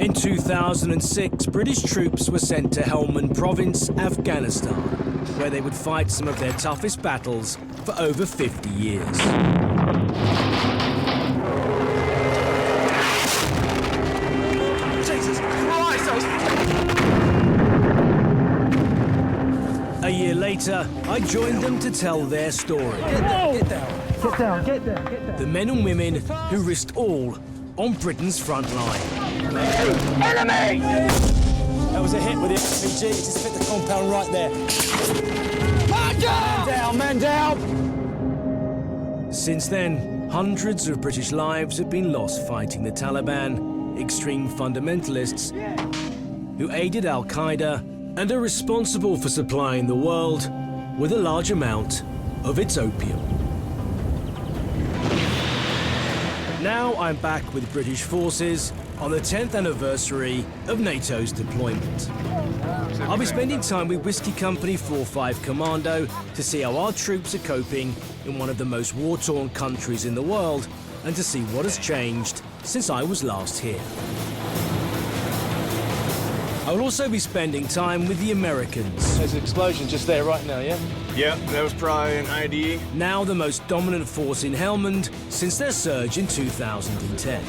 In 2006, British troops were sent to Helmand province, Afghanistan, where they would fight some of their toughest battles for over 50 years. Jesus Christ! A year later, I joined them to tell their story. Get down, get down. Get down, get down, get down. The men and women who risked all on Britain's front line. Enemy! That was a hit with the RPG. It just hit the compound right there. Man down! Man down! Since then, hundreds of British lives have been lost fighting the Taliban, extreme fundamentalists who aided Al-Qaeda and are responsible for supplying the world with a large amount of its opium. Now I'm back with British forces on the 10th anniversary of NATO's deployment. I'll be spending time with Whiskey Company 4-5 Commando to see how our troops are coping in one of the most war-torn countries in the world and to see what has changed since I was last here. I will also be spending time with the Americans. There's an explosion just there right now, yeah? Yeah, that was probably an ID. Now the most dominant force in Helmand since their surge in 2010.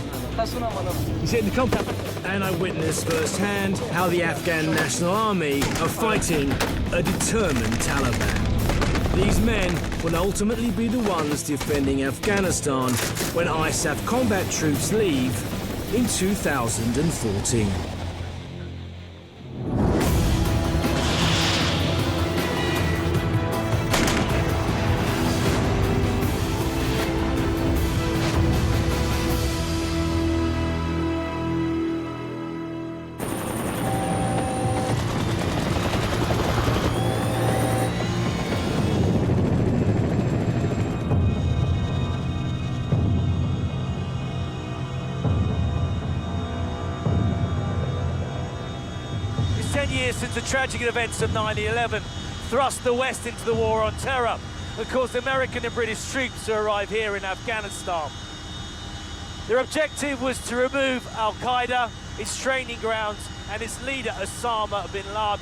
He's hitting the compound. And I witnessed firsthand how the Afghan National Army are fighting a determined Taliban. These men will ultimately be the ones defending Afghanistan when ISAF combat troops leave in 2014. Since the tragic events of 9/11 thrust the West into the war on terror and caused American and British troops to arrive here in Afghanistan. Their objective was to remove Al-Qaeda, its training grounds, and its leader Osama bin Laden.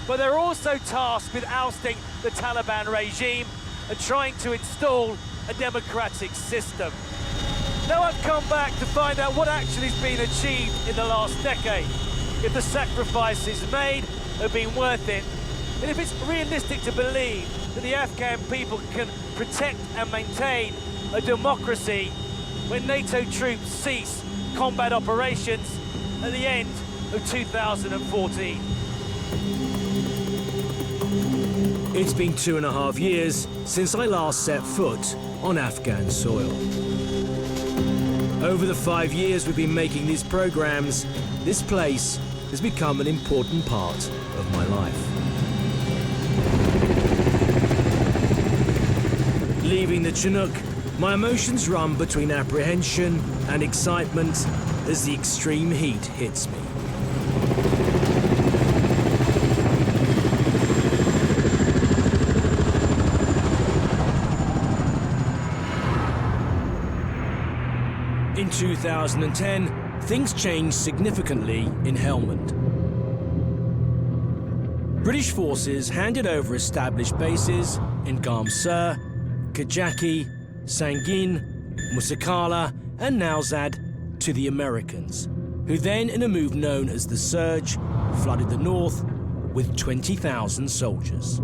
But they're also tasked with ousting the Taliban regime and trying to install a democratic system. Now I've come back to find out what actually has been achieved in the last decade, if the sacrifices made have been worth it, and if it's realistic to believe that the Afghan people can protect and maintain a democracy when NATO troops cease combat operations at the end of 2014. It's been 2.5 years since I last set foot on Afghan soil. Over the 5 years we've been making these programs, this place has become an important part of my life. Leaving the Chinook, my emotions run between apprehension and excitement as the extreme heat hits me. In 2010, things changed significantly in Helmand. British forces handed over established bases in Gamsur, Kajaki, Sangin, Musakala, and Nowzad to the Americans, who then, in a move known as the Surge, flooded the north with 20,000 soldiers.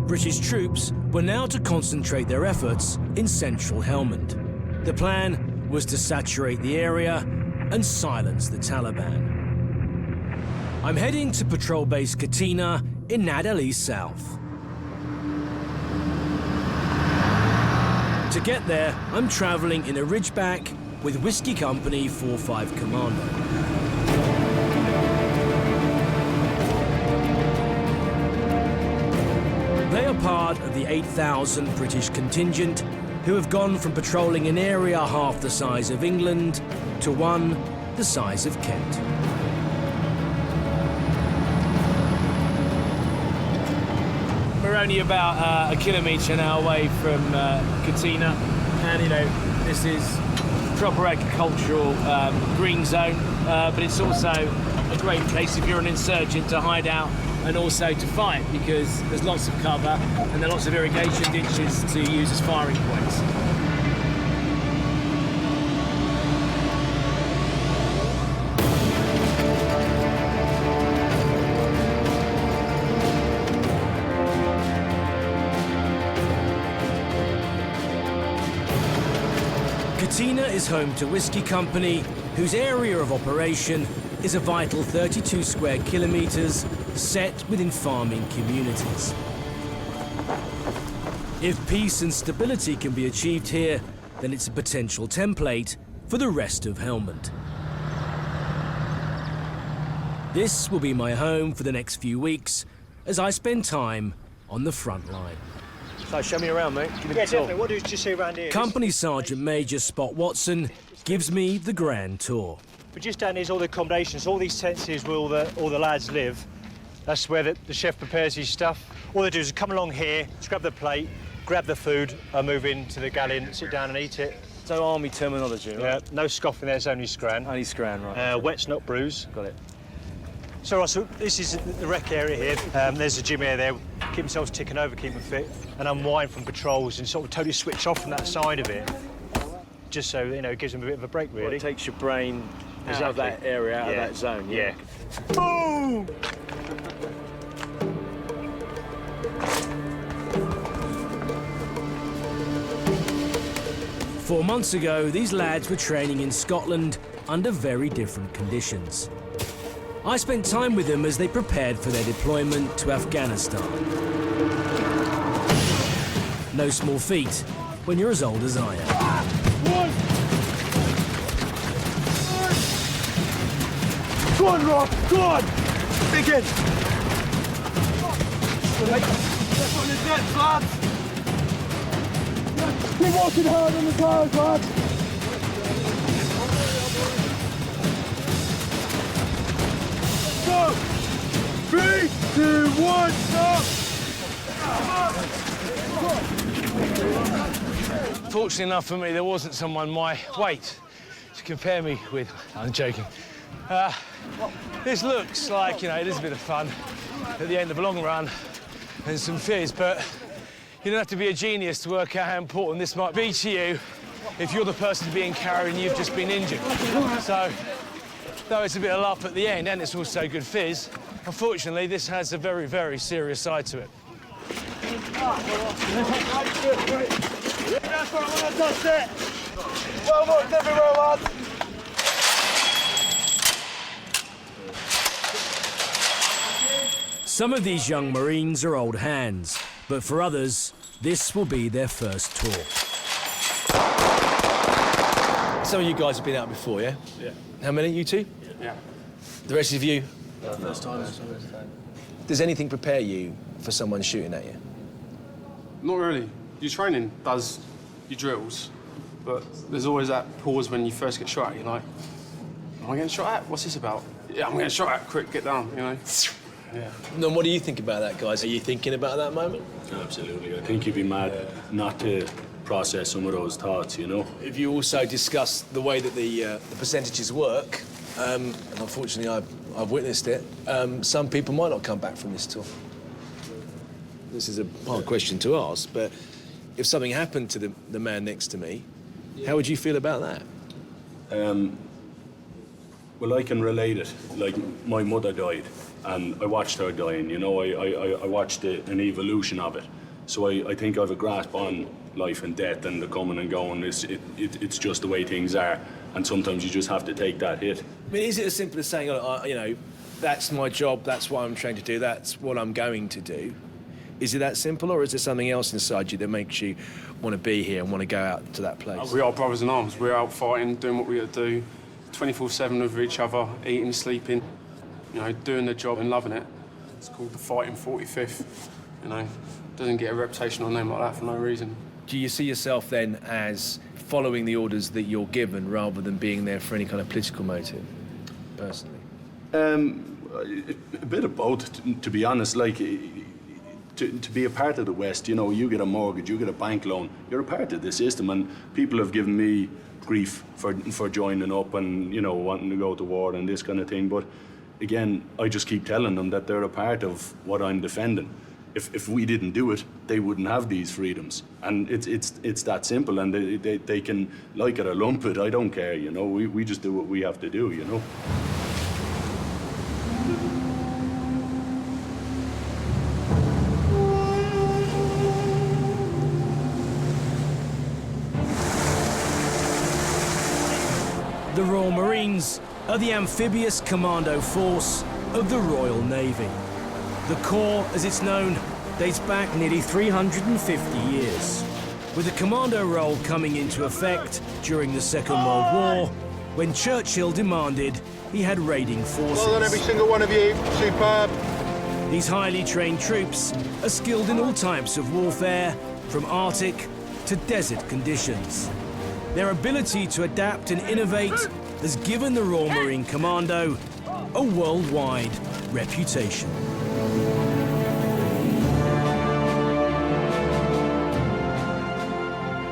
British troops were now to concentrate their efforts in central Helmand. The plan was to saturate the area and silence the Taliban. I'm heading to patrol base Katina in Nad Ali South. To get there, I'm traveling in a Ridgeback with Whiskey Company 4-5 Commando. They are part of the 8,000 British contingent who have gone from patrolling an area half the size of England to one the size of Kent. We're only about a kilometre now away from Katina, and you know, this is proper agricultural green zone, but it's also a great place if you're an insurgent to hide out and also to fight, because there's lots of cover and there are lots of irrigation ditches to use as firing points. Katina is home to Whiskey Company, whose area of operation is a vital 32 square kilometres set within farming communities. If peace and stability can be achieved here, then it's a potential template for the rest of Helmand. This will be my home for the next few weeks as I spend time on the front line. So show me around, mate. Give me Yeah, the tour. definitely. What do you see around here? Company Sergeant Major Spot Watson gives me the grand tour. But just down here's all the accommodations. All these tents here is where all the lads live. That's where the chef prepares his stuff. All they do is come along here, just grab the plate, grab the food, and move into the galley, sit down and eat it. So army terminology, right? Yeah, no scoffing there, it's only scran. Only scran, right. Wet's not bruise. Got it. So Russell, this is the rec area here. There's a gym area there. Keep themselves ticking over, keep them fit, and unwind from patrols and sort of totally switch off from that side of it. Just so, you know, it gives them a bit of a break, really. Well, it takes your brain out of that area, out of that zone. Yeah. Boom! 4 months ago, these lads were training in Scotland under very different conditions. I spent time with them as they prepared for their deployment to Afghanistan. No small feat when you're as old as I am. Go on, Rob! Go on! Begin! That's on the jets, lads! Keep walking hard on the tires, lads! Go! 3, 2, 1, stop! Fortunately enough for me, there wasn't someone my weight to compare me with. I'm joking. This looks like, you know, it is a bit of fun at the end of a long run and some fizz, but you don't have to be a genius to work out how important this might be to you if you're the person being carried and you've just been injured. So, though it's a bit of laugh at the end and it's also good fizz, unfortunately, this has a very, very serious side to it. That's it! Well worked everywhere, lads! Some of these young Marines are old hands, but for others, this will be their first tour. Some of you guys have been out before, yeah? Yeah. How many, you two? Yeah. The rest of you? First time. Does anything prepare you for someone shooting at you? Not really. Your training does your drills, but there's always that pause when you first get shot at. You're like, am I getting shot at? What's this about? Yeah, I'm getting shot at. Quick, get down, you know? Yeah. And what do you think about that, guys? Are you thinking about that moment? Absolutely. I think you'd be mad not to process some of those thoughts, you know? If you also discuss the way that the percentages work, and unfortunately I've witnessed it, some people might not come back from this tour. This is a hard question to ask, but if something happened to the man next to me, how would you feel about that? Well, I can relate it. Like, my mother died, and I watched her dying, you know? I watched an evolution of it. So I think I have a grasp on life and death and the coming and going. It's just the way things are, and sometimes you just have to take that hit. I mean, is it as simple as saying, oh, you know, that's my job, that's what I'm trained to do, that's what I'm going to do? Is it that simple, or is there something else inside you that makes you want to be here and want to go out to that place? We are brothers in arms. We're out fighting, doing what we got to do, 24/7 with each other, eating, sleeping, you know, doing the job and loving it. It's called the Fighting 45th, you know. Doesn't get a reputation or name like that for no reason. Do you see yourself then as following the orders that you're given rather than being there for any kind of political motive, personally? A bit of both, to be honest. Like, to be a part of the West, you know, you get a mortgage, you get a bank loan, you're a part of the system, and people have given me grief for joining up and, you know, wanting to go to war and this kind of thing. But again, I just keep telling them that they're a part of what I'm defending. If we didn't do it, they wouldn't have these freedoms. And it's that simple, and they can like it or lump it, I don't care, you know. We just do what we have to do, you know. The Royal Marines are the amphibious commando force of the Royal Navy. The Corps, as it's known, dates back nearly 350 years, with the commando role coming into effect during the Second World War, when Churchill demanded he had raiding forces. Well done, every single one of you. Superb. These highly trained troops are skilled in all types of warfare, from Arctic to desert conditions. Their ability to adapt and innovate has given the Royal Marine Commando a worldwide reputation.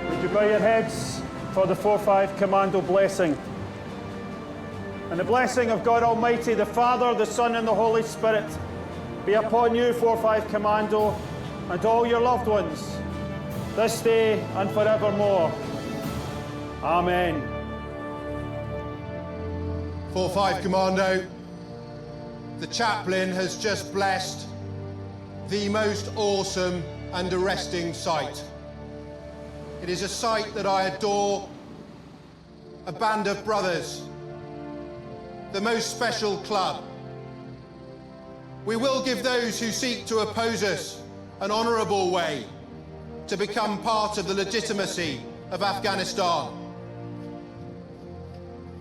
Would you bow your heads for the 4-5 Commando blessing? And the blessing of God Almighty, the Father, the Son, and the Holy Spirit be upon you, 4-5 Commando, and all your loved ones, this day and forevermore. Amen. 4-5 Commando, the chaplain has just blessed the most awesome and arresting sight. It is a sight that I adore, a band of brothers, the most special club. We will give those who seek to oppose us an honourable way to become part of the legitimacy of Afghanistan.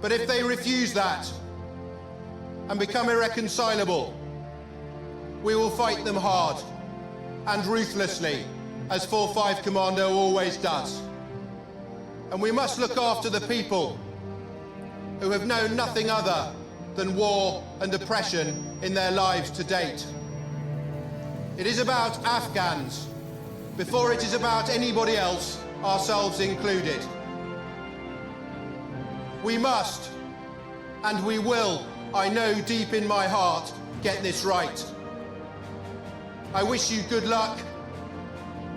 But if they refuse that and become irreconcilable, we will fight them hard and ruthlessly, as 4-5 Commando always does. And we must look after the people who have known nothing other than war and oppression in their lives to date. It is about Afghans before it is about anybody else, ourselves included. We must, and we will, I know deep in my heart, get this right. I wish you good luck,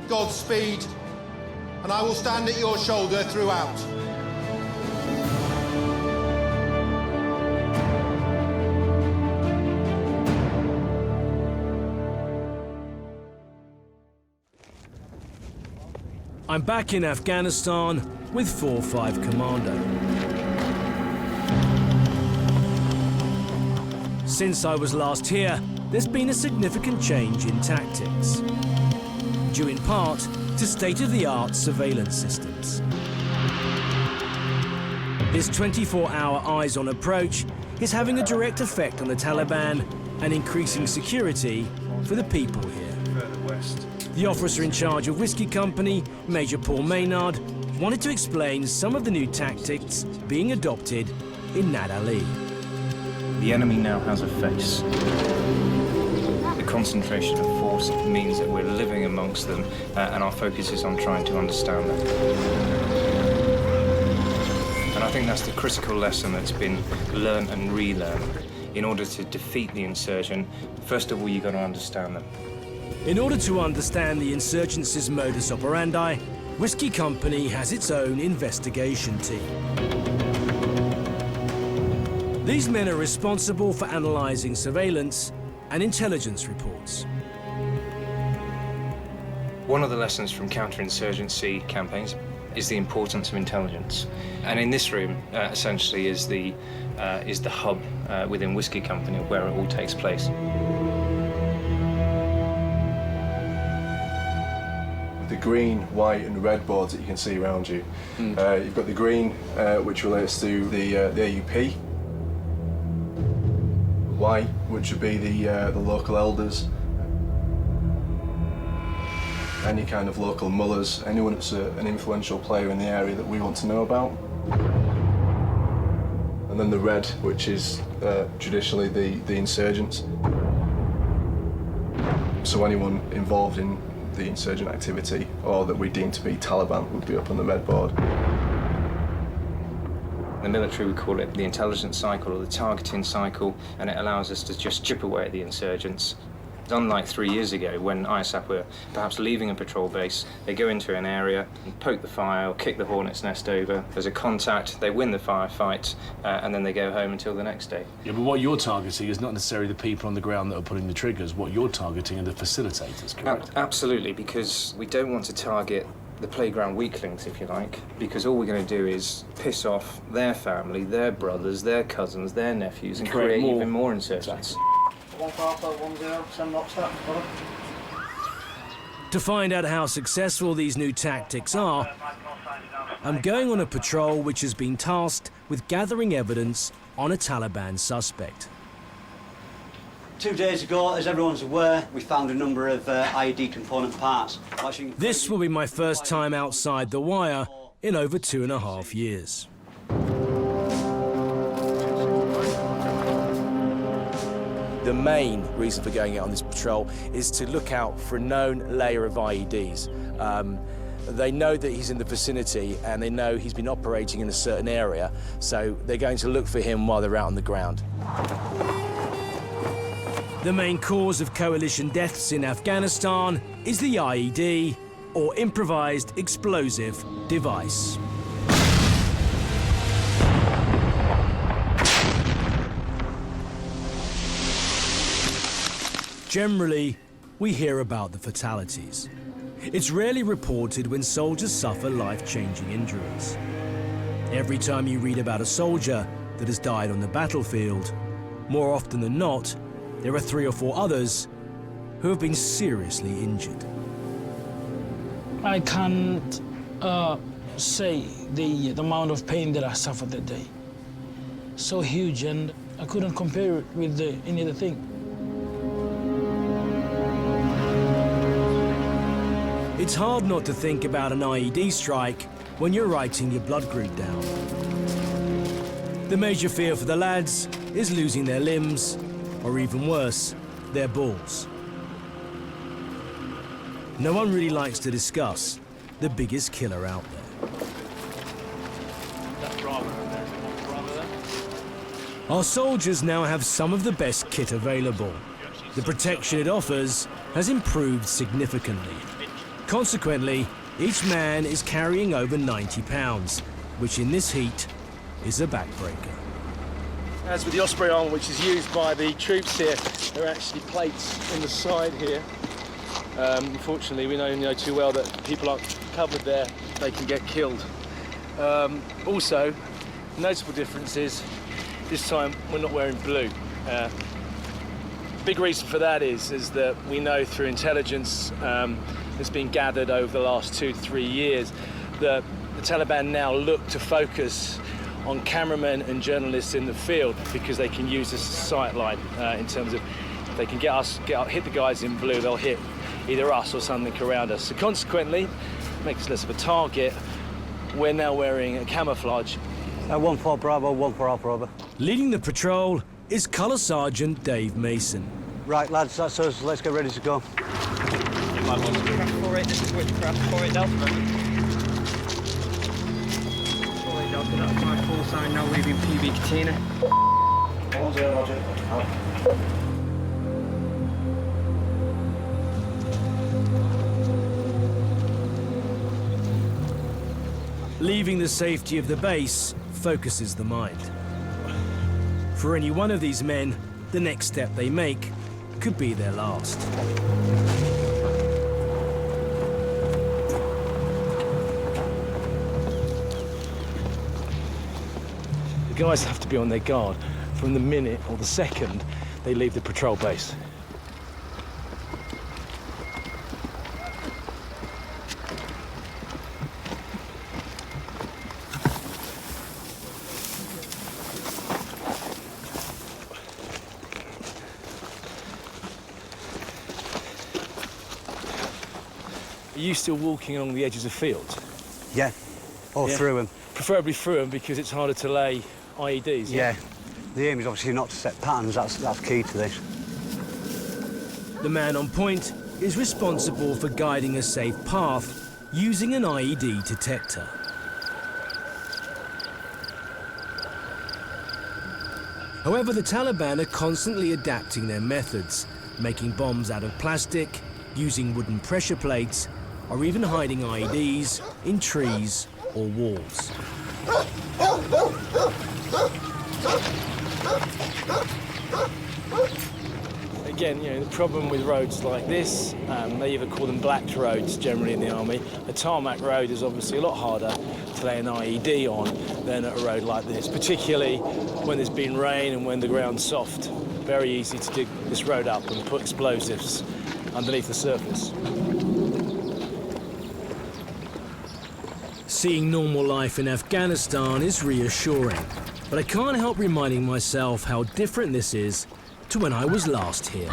Godspeed, and I will stand at your shoulder throughout. I'm back in Afghanistan with 4-5 Commando. Since I was last here, there's been a significant change in tactics, due in part to state-of-the-art surveillance systems. This 24-hour eyes-on approach is having a direct effect on the Taliban and increasing security for the people here. The officer in charge of Whiskey Company, Major Paul Maynard, wanted to explain some of the new tactics being adopted in Nad Ali. The enemy now has a face. The concentration of force means that we're living amongst them, and our focus is on trying to understand them. And I think that's the critical lesson that's been learned and relearned. In order to defeat the insurgent, first of all, you've got to understand them. In order to understand the insurgency's modus operandi, Whiskey Company has its own investigation team. These men are responsible for analysing surveillance and intelligence reports. One of the lessons from counterinsurgency campaigns is the importance of intelligence. And in this room, essentially, is the hub within Whiskey Company where it all takes place. The green, white and red boards that you can see around you. You've got the green, which relates to the AUP. White, which would be the local elders. Any kind of local mullahs, anyone that's an influential player in the area that we want to know about. And then the red, which is traditionally the insurgents. So anyone involved in the insurgent activity or that we deem to be Taliban would be up on the red board. In the military, we call it the intelligence cycle or the targeting cycle, and it allows us to just chip away at the insurgents. Unlike 3 years ago, when ISAP were perhaps leaving a patrol base, they go into an area and poke the fire or kick the hornet's nest over. There's a contact, they win the firefight, and then they go home until the next day. Yeah, but what you're targeting is not necessarily the people on the ground that are pulling the triggers. What you're targeting are the facilitators, correct? Absolutely, because we don't want to target the playground weaklings, if you like, because all we're going to do is piss off their family, their brothers, their cousins, their nephews, and create even more insurgents. To find out how successful these new tactics are, I'm going on a patrol which has been tasked with gathering evidence on a Taliban suspect. 2 days ago, as everyone's aware, we found a number of IED component parts. This will be my first time outside the wire in over 2.5 years. The main reason for going out on this patrol is to look out for a known layer of IEDs. They know that he's in the vicinity and they know he's been operating in a certain area, so they're going to look for him while they're out on the ground. The main cause of coalition deaths in Afghanistan is the IED, or improvised explosive device. Generally, we hear about the fatalities. It's rarely reported when soldiers suffer life-changing injuries. Every time you read about a soldier that has died on the battlefield, more often than not, there are 3 or 4 others who have been seriously injured. I can't say the amount of pain that I suffered that day. So huge, and I couldn't compare it with any other thing. It's hard not to think about an IED strike when you're writing your blood group down. The major fear for the lads is losing their limbs, or even worse, their balls. No one really likes to discuss the biggest killer out there. Our soldiers now have some of the best kit available. The protection it offers has improved significantly. Consequently, each man is carrying over 90 pounds, which in this heat is a backbreaker. As with the Osprey armour, which is used by the troops here, there are actually plates in the side here. Unfortunately, we know too well that people aren't covered there, they can get killed. Also, noticeable difference is this time we're not wearing blue. Big reason for that is that we know through intelligence that's been gathered over the last 2 to 3 years that the Taliban now look to focus on cameramen and journalists in the field because they can use this as a sight line in terms of if they can hit the guys in blue, they'll hit either us or something around us. So consequently, it makes us less of a target. We're now wearing a camouflage. 1-4 Bravo, 1-4 Alpha Bravo. Leading the patrol is Colour Sergeant Dave Mason. Right, lads, that's us. Let's get ready to go. This is Witchcraft, 48 Delta. 48 Delta, that's my call sign, now leaving PB Katina. Roger. Leaving the safety of the base focuses the mind. For any one of these men, the next step they make could be their last. The guys have to be on their guard from the minute or the second they leave the patrol base. Are you still walking along the edges of fields? Yeah, or through them. Preferably through them because it's harder to lay IEDs. Yeah. The aim is obviously not to set patterns, that's key to this. The man on point is responsible for guiding a safe path using an IED detector. However, the Taliban are constantly adapting their methods, making bombs out of plastic, using wooden pressure plates, or even hiding IEDs in trees or walls. Again, you know, the problem with roads like this, they either call them black roads generally in the army. A tarmac road is obviously a lot harder to lay an IED on than a road like this, particularly when there's been rain and when the ground's soft. Very easy to dig this road up and put explosives underneath the surface. Seeing normal life in Afghanistan is reassuring, but I can't help reminding myself how different this is to when I was last here.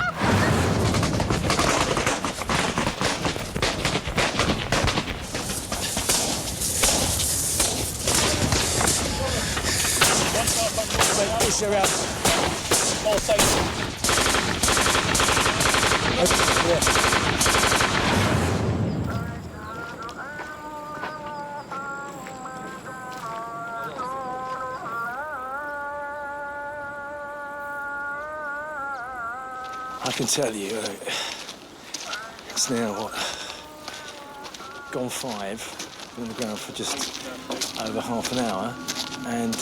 Push around. All safe. I can tell you, it's now, what, gone 5, been on the ground for just over half an hour, and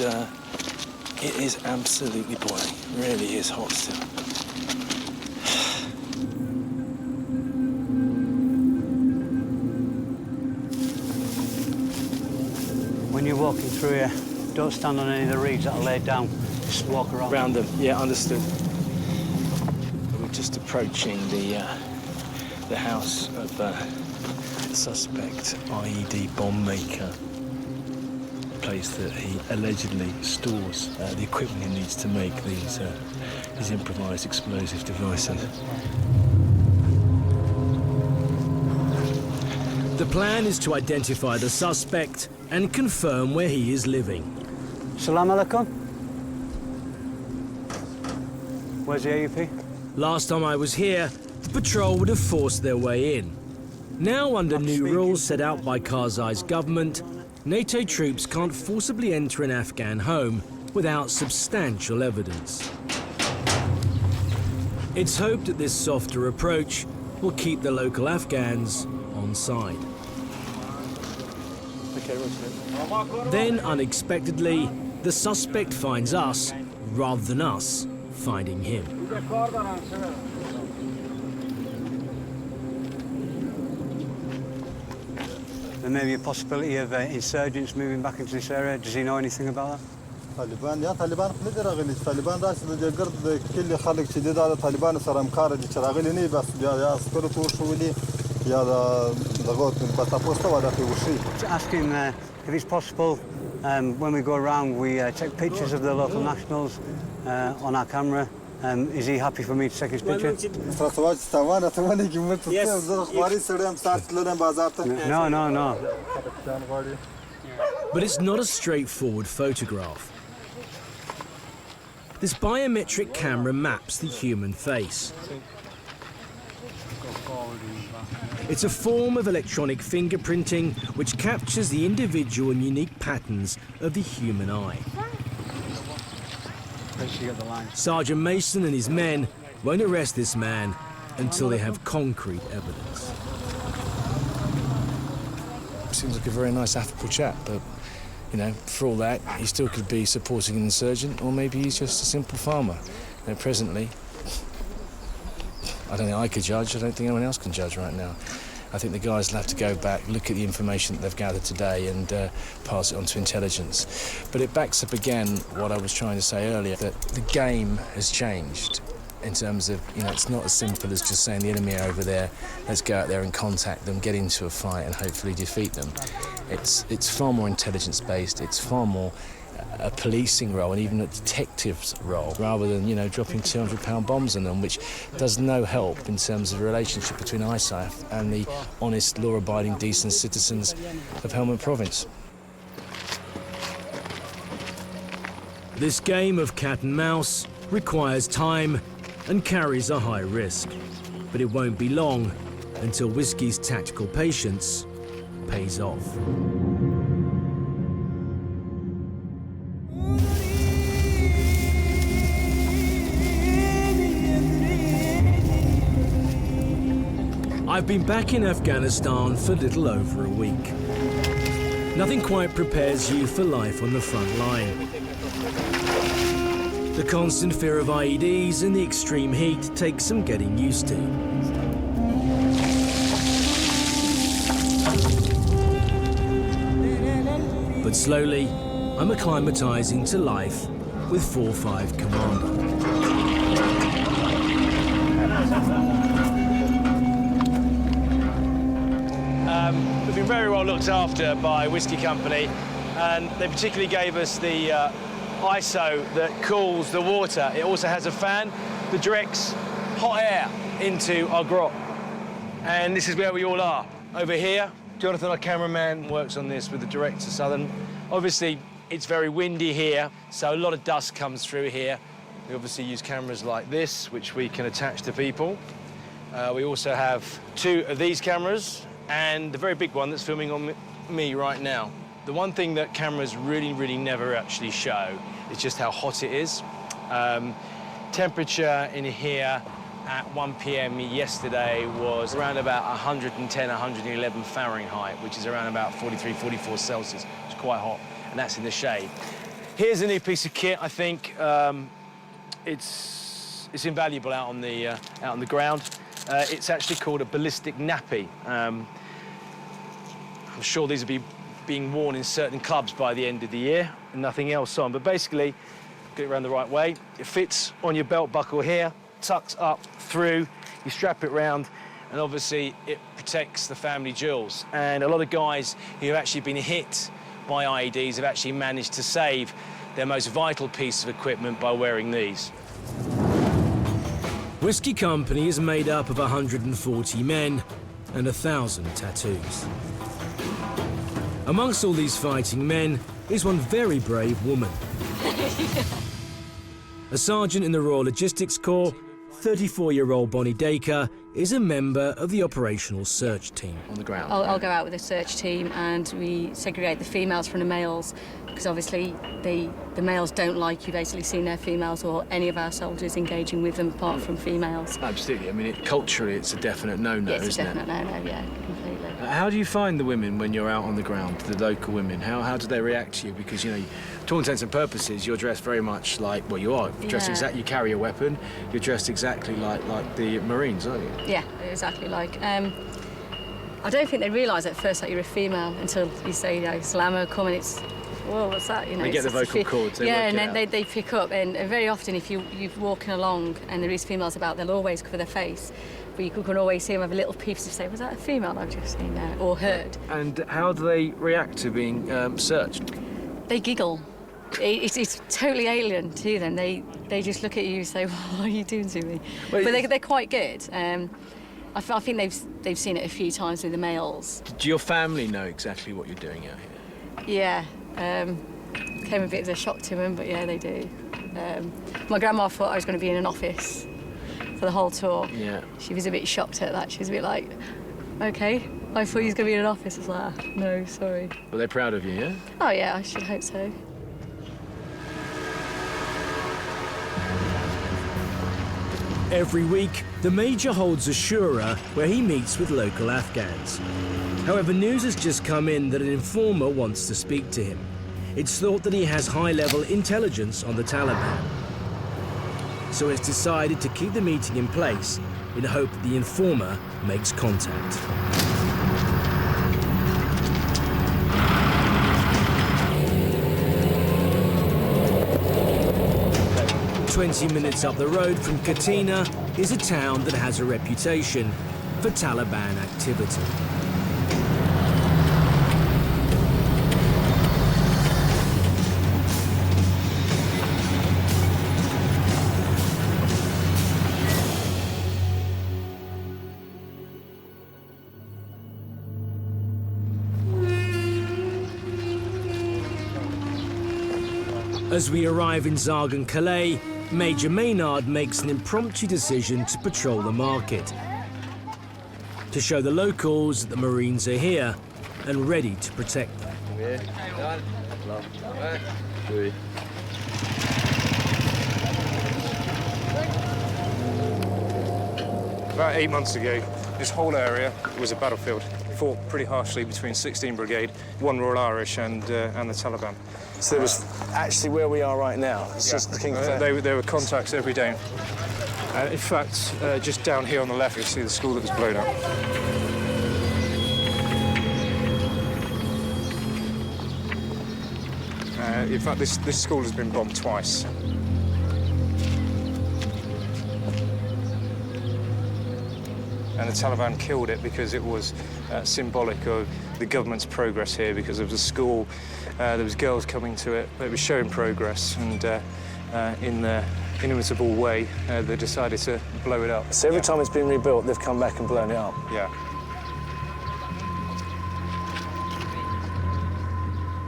it is absolutely boiling. Really is hot still. When you're walking through here, don't stand on any of the reeds that are laid down. Just walk around. Around them, yeah, understood. We're just approaching the house of the suspect IED bomb maker. Place that he allegedly stores the equipment he needs to make these improvised explosive devices. The plan is to identify the suspect and confirm where he is living. Salam alaikum. Where's the AUP? Last time I was here, the patrol would have forced their way in. Now, under new rules set out by Karzai's government, NATO troops can't forcibly enter an Afghan home without substantial evidence. It's hoped that this softer approach will keep the local Afghans on side. Then, unexpectedly, the suspect finds us rather than us finding him. There may be a possibility of insurgents moving back into this area. Does he know anything about that? طالبان یا طالبان خپل راغلي طالبان راشي د ګرد کلی خلک چې د طالبان سره همکار دي چې راغلي نه بس بیا عسکرو تور شولي یا دغه په تاسو ته ودا کوي. To ask him if it's possible, when we go around, we take pictures of the local nationals on our camera. Is he happy for me to take his picture? No. But it's not a straightforward photograph. This biometric camera maps the human face. It's a form of electronic fingerprinting which captures the individual and unique patterns of the human eye. Sergeant Mason and his men won't arrest this man until they have concrete evidence. Seems like a very nice, affable chap, but, you know, for all that, he still could be supporting an insurgent, or maybe he's just a simple farmer. You know, presently, I don't think I could judge. I don't think anyone else can judge right now. I think the guys will have to go back, look at the information that they've gathered today and pass it on to intelligence. But it backs up again what I was trying to say earlier, that the game has changed in terms of, you know, it's not as simple as just saying the enemy are over there, let's go out there and contact them, get into a fight and hopefully defeat them. It's far more intelligence-based, it's far more a policing role and even a detective's role, rather than, you know, dropping 200-pound bombs on them, which does no help in terms of the relationship between ISAF and the honest, law-abiding, decent citizens of Helmand province. This game of cat and mouse requires time and carries a high risk. But it won't be long until Whiskey's tactical patience pays off. I've been back in Afghanistan for little over a week. Nothing quite prepares you for life on the front line. The constant fear of IEDs and the extreme heat takes some getting used to. But slowly, I'm acclimatizing to life with 4-5 Commando. We've been very well looked after by Whiskey Company, and they particularly gave us the ISO that cools the water. It also has a fan that directs hot air into our grot. And this is where we all are. Over here, Jonathan, our cameraman, works on this with the director Southern. Obviously, it's very windy here, so a lot of dust comes through here. We obviously use cameras like this, which we can attach to people. We also have 2 of these cameras, and the very big one that's filming on me right now. The one thing that cameras really never actually show is just how hot it is. Temperature in here at 1 p.m. yesterday was around about 110, 111 Fahrenheit, which is around about 43, 44 Celsius. It's quite hot, and that's in the shade. Here's a new piece of kit. I think it's invaluable out on the ground. It's actually called a ballistic nappy. I'm sure these will be being worn in certain clubs by the end of the year, and nothing else on. But basically, get it around the right way. It fits on your belt buckle here, tucks up through, you strap it round, and obviously it protects the family jewels. And a lot of guys who have actually been hit by IEDs have actually managed to save their most vital piece of equipment by wearing these. Whiskey Company is made up of 140 men and 1,000 tattoos. Amongst all these fighting men is one very brave woman. A sergeant in the Royal Logistics Corps, 34-year-old Bonnie Dacre is a member of the operational search team. On the ground? I'll go out with a search team and we segregate the females from the males, because obviously the males don't like you basically seeing their females or any of our soldiers engaging with them apart from females. Absolutely. I mean, culturally, it's a definite no-no, yeah, it's isn't it? It's a definite no-no, yeah, completely. How do you find the women when you're out on the ground, the local women? How do they react to you? Because, you know, to all intents and purposes, you're dressed very much like, well, you are dressed exactly, you carry a weapon, you're dressed exactly like the Marines, aren't you? Yeah, exactly like. I don't think they realise at first that you're a female until you say, you know, Salamo, come, and it's, whoa, what's that? You know, they get the vocal cords, they yeah, work and then they pick up, and very often if you're walking along and there is females about, they'll always cover their face, but you can always see them have a little peep to say, was that a female I've just seen there, or heard? And how do they react to being searched? They giggle. It's totally alien to them. They just look at you and say, what are you doing to me? But they're quite good. I think they've seen it a few times with the males. Do your family know exactly what you're doing out here? Yeah. Came a bit as a shock to them, but yeah, they do. My grandma thought I was going to be in an office for the whole tour. Yeah. She was a bit shocked at that. She was a bit like, OK, I thought you was going to be in an office. I was like, no, sorry. Well, they're proud of you, yeah? Oh, yeah, I should hope so. Every week, the Major holds a Shura where he meets with local Afghans. However, news has just come in that an informer wants to speak to him. It's thought that he has high-level intelligence on the Taliban. So it's decided to keep the meeting in place in hope that the informer makes contact. 20 minutes up the road from Katina is a town that has a reputation for Taliban activity. As we arrive in Zargan Calais, Major Maynard makes an impromptu decision to patrol the market, to show the locals that the Marines are here and ready to protect them. About 8 months ago, This whole area was a battlefield. Fought pretty harshly between 16 Brigade, 1 Royal Irish and the Taliban. So it was actually where we are right now. It's just looking for... There were contacts every day. In fact, just down here on the left, you see the school that was blown up. In fact, this school has been bombed twice. And the Taliban killed it because it was symbolic of the government's progress here, because of the school. There was girls coming to it. It was showing progress, and in their inimitable way, they decided to blow it up. So every time it's been rebuilt, they've come back and blown it up? Yeah.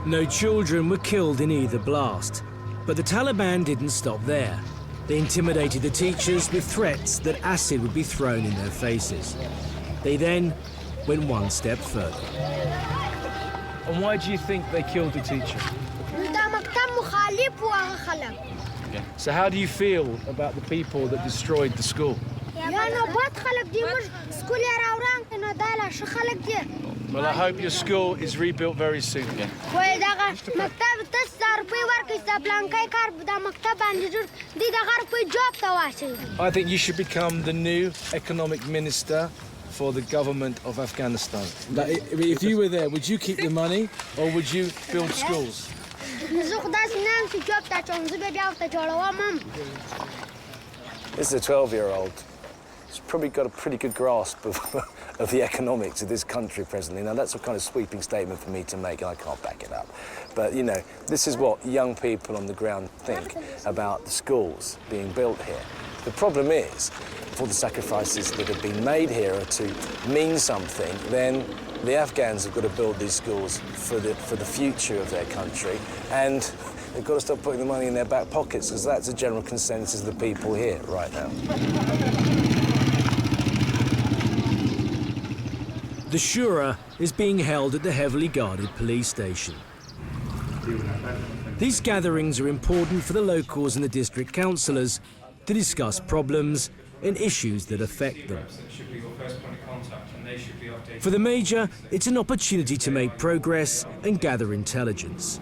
No children were killed in either blast, but the Taliban didn't stop there. They intimidated the teachers with threats that acid would be thrown in their faces. They then went one step further. And why do you think they killed the teacher? So how do you feel about the people that destroyed the school? Well, I hope your school is rebuilt very soon. I think you should become the new economic minister for the government of Afghanistan. If you were there, would you keep the money or would you build schools? This is a 12-year-old. He's probably got a pretty good grasp of the economics of this country presently. Now, that's a kind of sweeping statement for me to make, and I can't back it up. But, you know, this is what young people on the ground think about the schools being built here. The problem is, if all the sacrifices that have been made here are to mean something, then the Afghans have got to build these schools for the future of their country, and they've got to stop putting the money in their back pockets, because that's a general consensus of the people here right now. The Shura is being held at the heavily guarded police station. These gatherings are important for the locals and the district councillors to discuss problems and issues that affect them. For the Major, it's an opportunity to make progress and gather intelligence.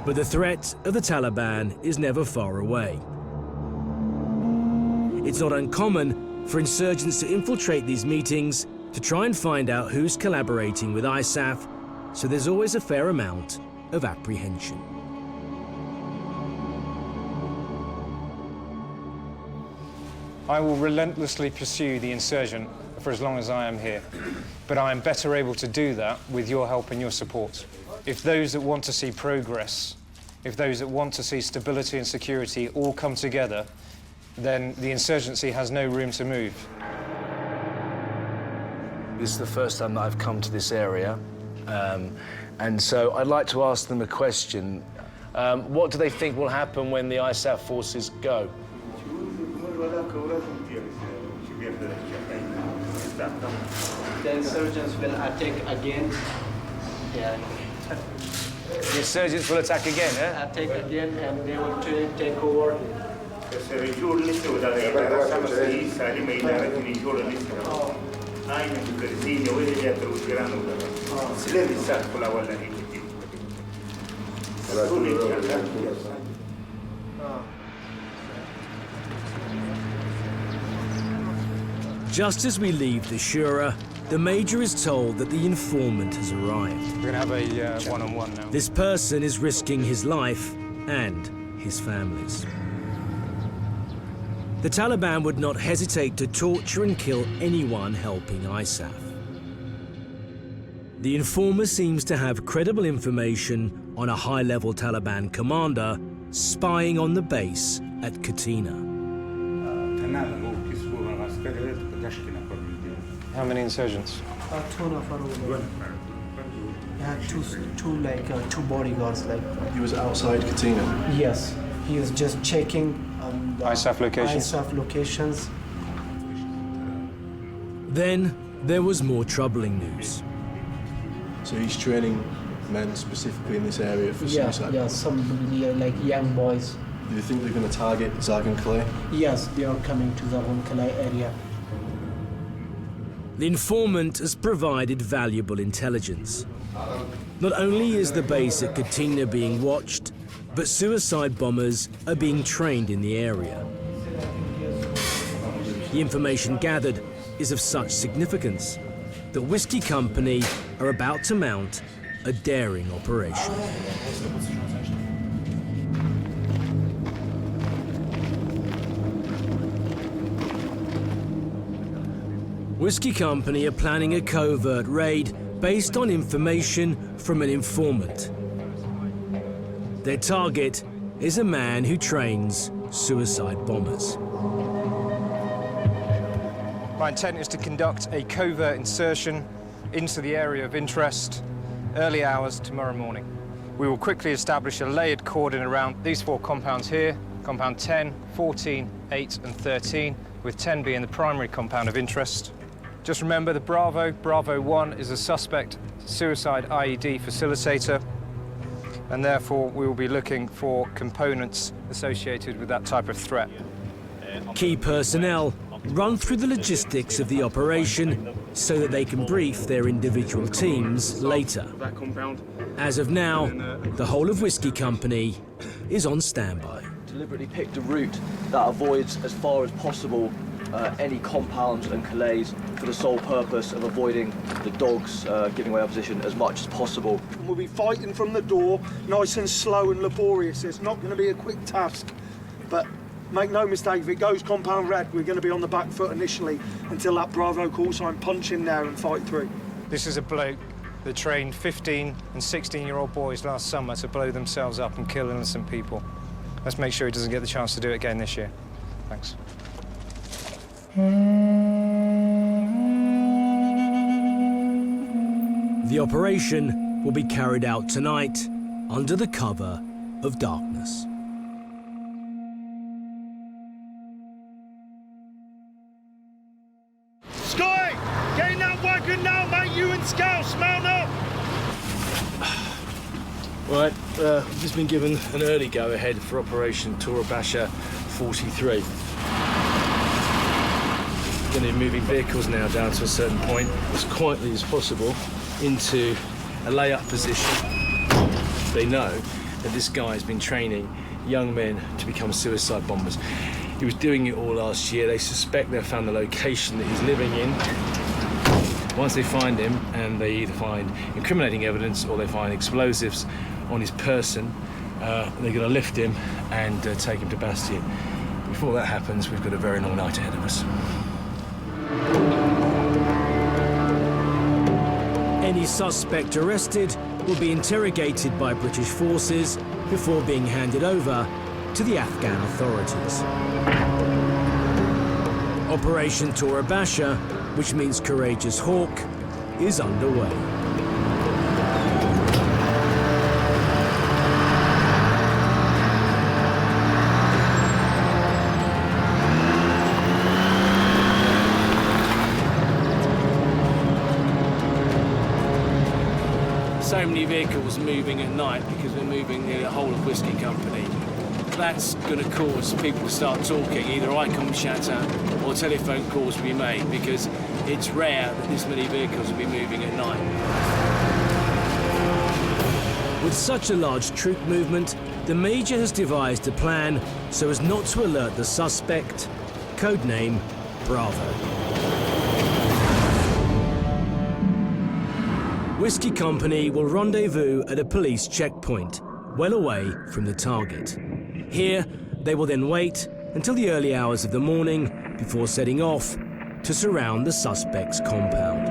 But the threat of the Taliban is never far away. It's not uncommon for insurgents to infiltrate these meetings to try and find out who's collaborating with ISAF, so there's always a fair amount of apprehension. I will relentlessly pursue the insurgent for as long as I am here, but I am better able to do that with your help and your support. If those that want to see progress, if those that want to see stability and security all come together, then the insurgency has no room to move. This is the first time that I've come to this area, and so I'd like to ask them a question. What do they think will happen when the ISAF forces go? The insurgents will attack again. Yeah. The insurgents will attack again, eh? Attack again, and they will take over. Just as we leave the Shura, the Major is told that the informant has arrived. We're going to have a one-on-one now. This person is risking his life and his family's. The Taliban would not hesitate to torture and kill anyone helping ISAF. The informer seems to have credible information on a high-level Taliban commander spying on the base at Katina. How many insurgents? Two bodyguards. He was outside Katina? Yes, he was just checking the ISAF locations. ISAF locations. Then there was more troubling news. So he's training men specifically in this area for suicide? Yeah, some like young boys. Do you think they're going to target Zagan Clay? Yes, they are coming to the Calais area. The informant has provided valuable intelligence. Not only is the base at Katina being watched, but suicide bombers are being trained in the area. The information gathered is of such significance that Whiskey Company are about to mount a daring operation. Whiskey Company are planning a covert raid based on information from an informant. Their target is a man who trains suicide bombers. My intent is to conduct a covert insertion into the area of interest early hours tomorrow morning. We will quickly establish a layered cordon around these 4 compounds here, compound 10, 14, 8 and 13, with 10 being the primary compound of interest. Just remember the Bravo 1 is a suspect suicide IED facilitator, and therefore we will be looking for components associated with that type of threat. Key personnel run through the logistics of the operation so that they can brief their individual teams later. As of now, the whole of Whiskey Company is on standby. Deliberately picked a route that avoids as far as possible any compounds and Calais for the sole purpose of avoiding the dogs giving away our position as much as possible. We'll be fighting from the door, nice and slow and laborious. It's not going to be a quick task, but make no mistake, if it goes compound red, we're going to be on the back foot initially until that Bravo call sign punch in there and fight through. This is a bloke that trained 15 and 16-year-old boys last summer to blow themselves up and kill innocent people. Let's make sure he doesn't get the chance to do it again this year. Thanks. The operation will be carried out tonight under the cover of darkness. Sky, get in that wagon now, mate. You and Scouts, mount up. Right, we've just been given an early go-ahead for Operation Tora Basha 43. Going to be moving vehicles now down to a certain point as quietly as possible into a lay-up position. They know that this guy has been training young men to become suicide bombers. He was doing it all last year. They suspect they've found the location that he's living in. Once they find him, and they either find incriminating evidence or they find explosives on his person, they're going to lift him and take him to Bastion. Before that happens, we've got a very long night ahead of us. Any suspect arrested will be interrogated by British forces before being handed over to the Afghan authorities. Operation Tora Basha, which means Courageous Hawk, is underway. So many vehicles moving at night because we're moving the whole of Whiskey Company. That's going to cause people to start talking. Either icon shatter or telephone calls will be made because it's rare that this many vehicles will be moving at night. With such a large troop movement, the Major has devised a plan so as not to alert the suspect, codename Bravo. Whiskey Company will rendezvous at a police checkpoint, well away from the target. Here, they will then wait until the early hours of the morning before setting off to surround the suspect's compound.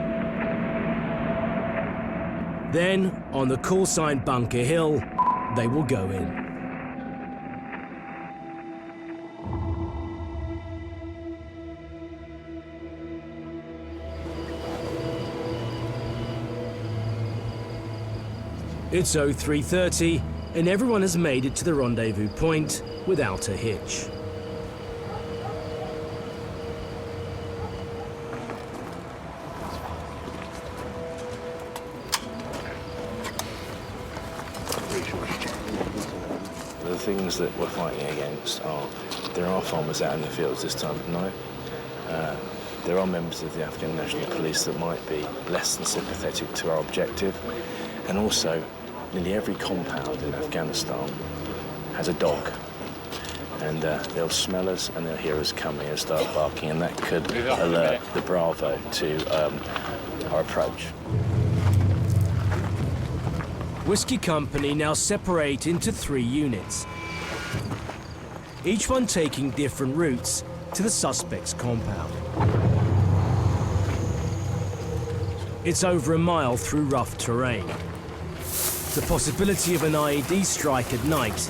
Then, on the call sign Bunker Hill, they will go in. It's 03:30, and everyone has made it to the rendezvous point without a hitch. things that we're fighting against are, there are farmers out in the fields this time of night. There are members of the Afghan National Police that might be less than sympathetic to our objective. And also, nearly every compound in Afghanistan has a dog. And they'll smell us and they'll hear us coming and start barking, and that could alert the Bravo to our approach. Whiskey Company now separate into 3 units, each one taking different routes to the suspect's compound. It's over a mile through rough terrain. The possibility of an IED strike at night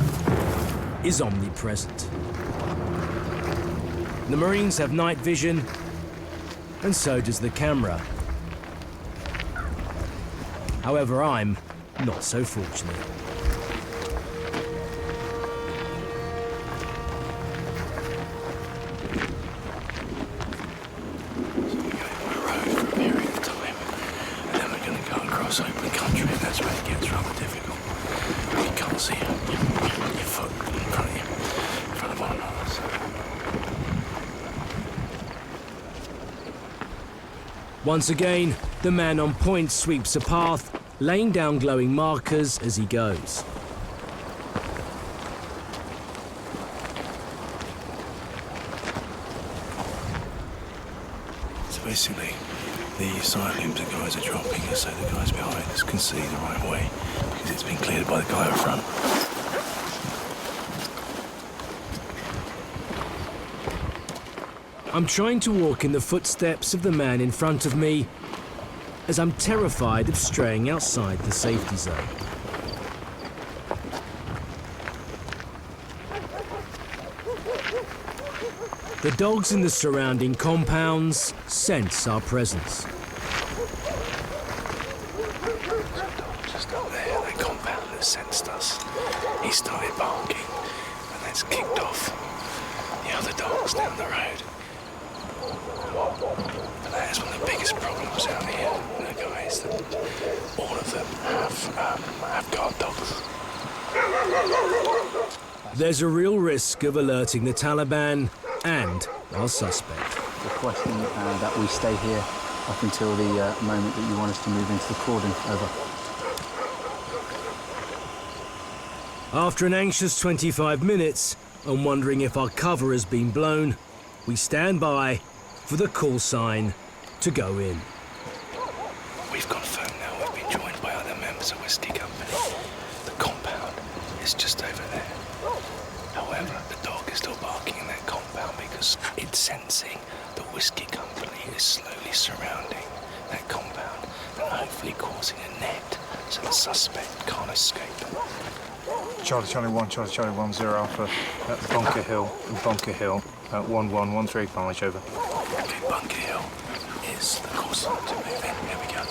is omnipresent. The Marines have night vision, and so does the camera. However, I'm not so fortunate. Open country, and that's where it gets rather difficult. You can't see your foot in front of you, in front of one another. Once again, the man on point sweeps a path, laying down glowing markers as he goes. So basically, the side limbs the guys are dropping us so the guys behind us can see the right way, because it's been cleared by the guy up front. I'm trying to walk in the footsteps of the man in front of me, as I'm terrified of straying outside the safety zone. The dogs in the surrounding compounds sense our presence. Just up there, that compound that sensed us. He started barking, and that's kicked off the other dogs down the road. And that is one of the biggest problems out here, the guys, that all of them have guard dogs. There's a real risk of alerting the Taliban and our suspect. Requesting that we stay here up until the moment that you want us to move into the cordon. Over. After an anxious 25 minutes and wondering if our cover has been blown, we stand by for the call sign to go in. We've confirmed now we've been joined by other members of Whiskey Company. The compound is just over there. However, the dog is still barking in that compound because it's sensing the Whiskey Company is slowly surrounding that compound and hopefully causing a net so the suspect can't escape. Charlie 1, Charlie 1, 0 Alpha at Bunker Hill, 11135, over. Okay, Bunker Hill is the call sign to move in. Here we go.